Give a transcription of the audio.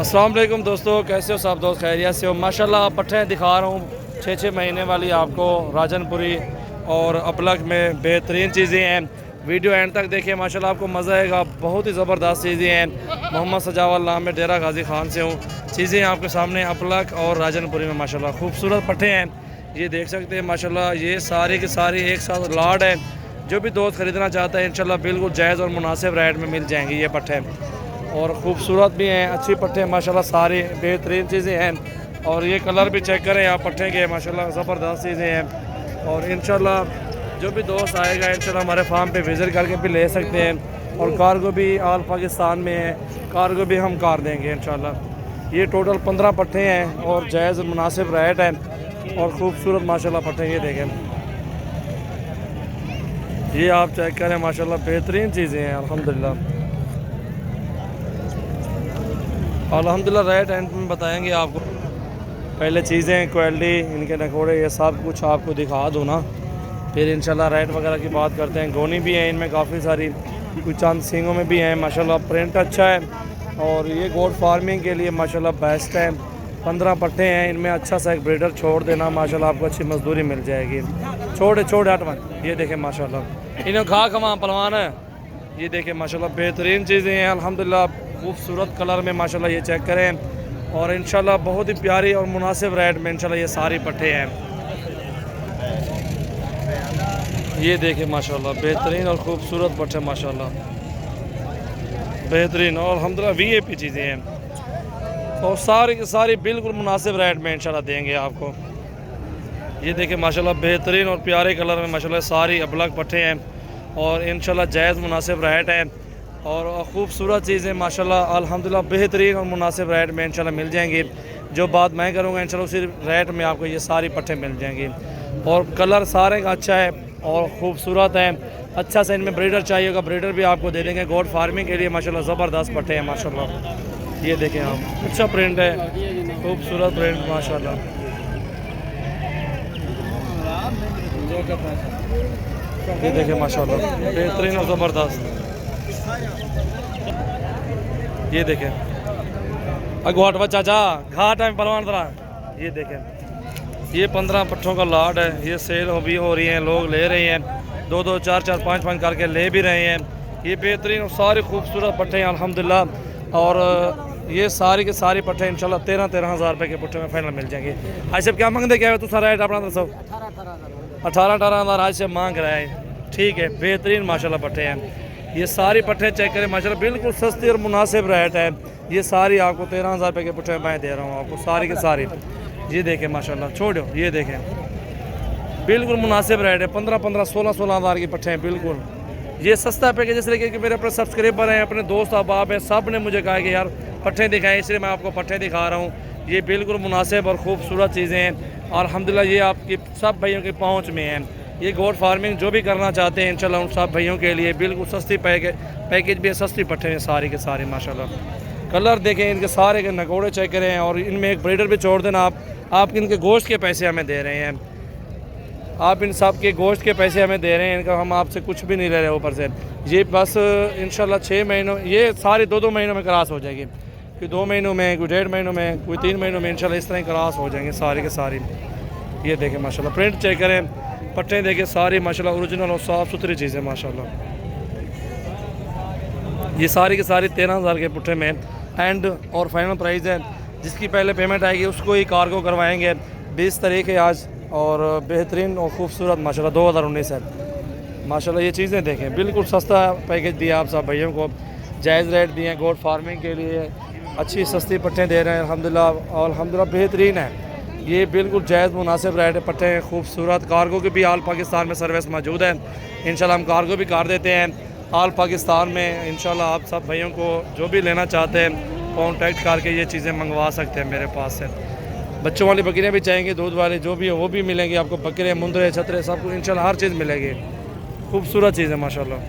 अस्सलाम वालेकुम दोस्तों, कैसे हो सब दोस्त? खैरियत से हो? माशाल्लाह पट्ठे दिखा रहा हूँ 6-6 महीने वाली आपको राजनपुरी और अपलक में बेहतरीन चीज़ें हैं। वीडियो एंड तक देखिए, माशाल्लाह आपको मज़ा आएगा। बहुत ही ज़बरदस्त चीज़ें हैं। मोहम्मद सजावल नाम में डेरा गाजी खान से हूँ। चीज़ें आपके सामने अपलक और राजनपुरी में माशाल्लाह खूबसूरत पट्ठे हैं। ये देख सकते हैं माशाल्लाह, ये सारी की सारी एक साथ लाड है। जो भी दोस्त ख़रीदना चाहता है इंशाल्लाह बिल्कुल जायज़ और मुनासिब रेट में मिल जाएंगे ये पट्ठे, और ख़ूबसूरत भी हैं, अच्छी पट्टे माशाल्लाह सारी बेहतरीन चीज़ें हैं। और ये कलर भी चेक करें आप पट्टे के, माशाल्लाह ज़बरदस्त चीज़ें हैं। और इंशाल्लाह जो भी दोस्त आएगा इंशाल्लाह हमारे फार्म पे विज़िट करके भी ले सकते हैं। और कार्गो भी ऑल पाकिस्तान में है, कार्गो भी हम कार देंगे इंशाल्लाह। ये टोटल 15 पट्टे हैं और जायज़ मुनासिब रेट है और ख़ूबसूरत माशाल्लाह पट्टे। ये देखें, ये आप चेक करें माशाल्लाह बेहतरीन चीज़ें हैं। अल्हम्दुलिल्लाह रेट एंड में बताएंगे आपको। पहले चीज़ें, क्वालिटी, इनके नखोड़े, ये सब कुछ आपको दिखा दूँ ना, फिर इंशाल्लाह रेट वगैरह की बात करते हैं। गोनी भी है इनमें काफ़ी सारी, कुछ चंद सींगों में भी हैं माशाल्लाह। प्रिंट अच्छा है और ये गोट फार्मिंग के लिए माशाल्लाह बेस्ट है। 15 पट्टे हैं इनमें। अच्छा सा एक ब्रीडर छोड़ देना माशाल्लाह, आपको अच्छी मजदूरी मिल जाएगी। छोड़े हटवा। ये देखें माशाल्लाह, इन्हें खा खमा पलवान है। ये देखें माशाल्लाह बेहतरीन चीज़ें हैं अल्हम्दुलिल्लाह, खूबसूरत कलर में माशाल्लाह। ये चेक करें और इंशाल्लाह बहुत ही प्यारी और मुनासिब रेट में इंशाल्लाह ये सारी पट्टे हैं। ये देखें माशाल्लाह बेहतरीन और ख़ूबसूरत पट्टे माशाल्लाह, बेहतरीन और अल्हम्दुलिल्लाह वीआईपी चीज़ें हैं। और सारी की सारी बिल्कुल मुनासिब रेट में इंशाल्लाह देंगे आपको। ये देखें माशाल्लाह बेहतरीन और प्यारे कलर में माशाल्लाह सारी अपलक पट्टे हैं और इंशाल्लाह जायज़ मुनासिब रेट है और ख़ूबसूरत चीज़ें माशाल्लाह अल्हम्दुलिल्लाह बेहतरीन और मुनासिब रेट में इंशाल्लाह मिल जाएंगी। जो बात मैं करूँगा इंशाल्लाह उसी रेट में आपको ये सारी पट्टे मिल जाएंगी। और कलर सारे का अच्छा है और ख़ूबसूरत है। अच्छा सा इनमें ब्रीडर चाहिए होगा, ब्रीडर भी आपको दे देंगे। गोट फार्मिंग के लिए माशाल्लाह ज़बरदस्त पट्टे हैं माशाल्लाह। ये देखें आप, अच्छा प्रिंट है, खूबसूरत प्रिंट माशाल्लाह। ये देखें माशाल्लाह बेहतरीन और ज़बरदस्त। ये देखें अगवाट चाचा घाट है परवान तरह। ये देखें, ये 15 पट्टों का लाट है। ये सेल भी हो रही है, लोग ले रहे हैं, 2-2, 4-4, 5-5 करके ले भी रहे हैं। ये बेहतरीन और सारे खूबसूरत पट्टे हैं अल्हम्दुलिल्लाह। और ये सारी के सारी पट्टे इंशाल्लाह 13-13 हज़ार रुपये के पट्टे में फाइनल मिल जाएंगे। आज सब क्या मांगते क्या है? तो सारा रेट अपना दसो। 18-18 हज़ार आज से मांग रहा है। ठीक है, बेहतरीन माशाल्लाह पट्टे हैं। ये सारी पट्टे चेक करें माशाल्लाह, बिल्कुल सस्ती और मुनासिब रेट है। ये सारी आपको 13 हज़ार रुपये के पट्टे मैं दे रहा हूँ आपको, सारी के सारी। ये देखें माशाल्लाह, छोड़ो ये देखें बिल्कुल मुनासिब रेट है। 15-15, 16-16 हज़ार की पट्टे हैं बिल्कुल। ये सस्ता पैकेज इसलिए क्योंकि मेरे अपने सब्सक्राइबर हैं, अपने दोस्त अहबाब हैं, सब ने मुझे कहा कि यार पट्टे दिखाएं, इसलिए मैं आपको पट्टे दिखा रहा हूँ। ये बिल्कुल मुनासिब और ख़ूबसूरत चीज़ें हैं और अल्हम्दुलिल्लाह ये आपकी सब भाइयों की पहुँच में हैं। ये गोट फार्मिंग जो भी करना चाहते हैं इंशाल्लाह उन सब भाइयों के लिए बिल्कुल सस्ती पैकेज भी है, सस्ती पट्टे हैं सारी के सारे माशाल्लाह। कलर देखें इनके सारे के नगोड़े चेक करें और इनमें एक ब्रीडर भी छोड़ देना आप इनके गोश्त के पैसे हमें दे रहे हैं। आप इन सब के गोश्त के पैसे हमें दे रहे हैं, इनका हम आपसे कुछ भी नहीं ले रहे ऊपर से। ये बस इंशाल्लाह 6 महीनों, ये सारी 2-2 महीनों में क्रॉस हो जाएगी। कोई 2 महीनों में, कोई 1.5 महीनों में, कोई 3 महीनों में इंशाल्लाह इस तरह क्रॉस हो जाएंगे सारी के सारी। ये देखें माशाल्लाह प्रिंट चेक करें, पट्टे देखें सारी माशाल्लाह ओरिजिनल और साफ़ सुथरी चीज़ें माशाल्लाह। ये सारी की सारी 13 हज़ार के पुट्ठे में एंड और फाइनल प्राइस है। जिसकी पहले पेमेंट आएगी उसको ही कार्गो करवाएंगे। 20 तारीख है आज और बेहतरीन और ख़ूबसूरत माशाल्लाह 2019 है माशाल्लाह। ये चीज़ें देखें बिल्कुल सस्ता पैकेज दिया आप सब भाइयों को, जायज़ रेट दिए। गोट फार्मिंग के लिए अच्छी सस्ती पट्टे दे रहे हैं अल्हम्दुलिल्लाह और अल्हम्दुलिल्लाह बेहतरीन है। ये बिल्कुल जायज़ मुनासिब रेट है, पट्टे हैं खूबसूरत। कार्गो की भी ऑल पाकिस्तान में सर्विस मौजूद है। इंशाल्लाह हम कार्गो भी कर देते हैं ऑल पाकिस्तान में। इंशाल्लाह आप सब भाइयों को जो भी लेना चाहते हैं कॉन्टैक्ट करके ये चीज़ें मंगवा सकते हैं मेरे पास से। बच्चों वाली बकरियाँ भी चाहेंगे, दूध वाले जो भी है वो भी मिलेंगे आपको। बकरे, मुंदरे, छतरे सब कुछ इंशाल्लाह हर चीज़ मिलेगी। खूबसूरत चीज़ है माशाल्लाह।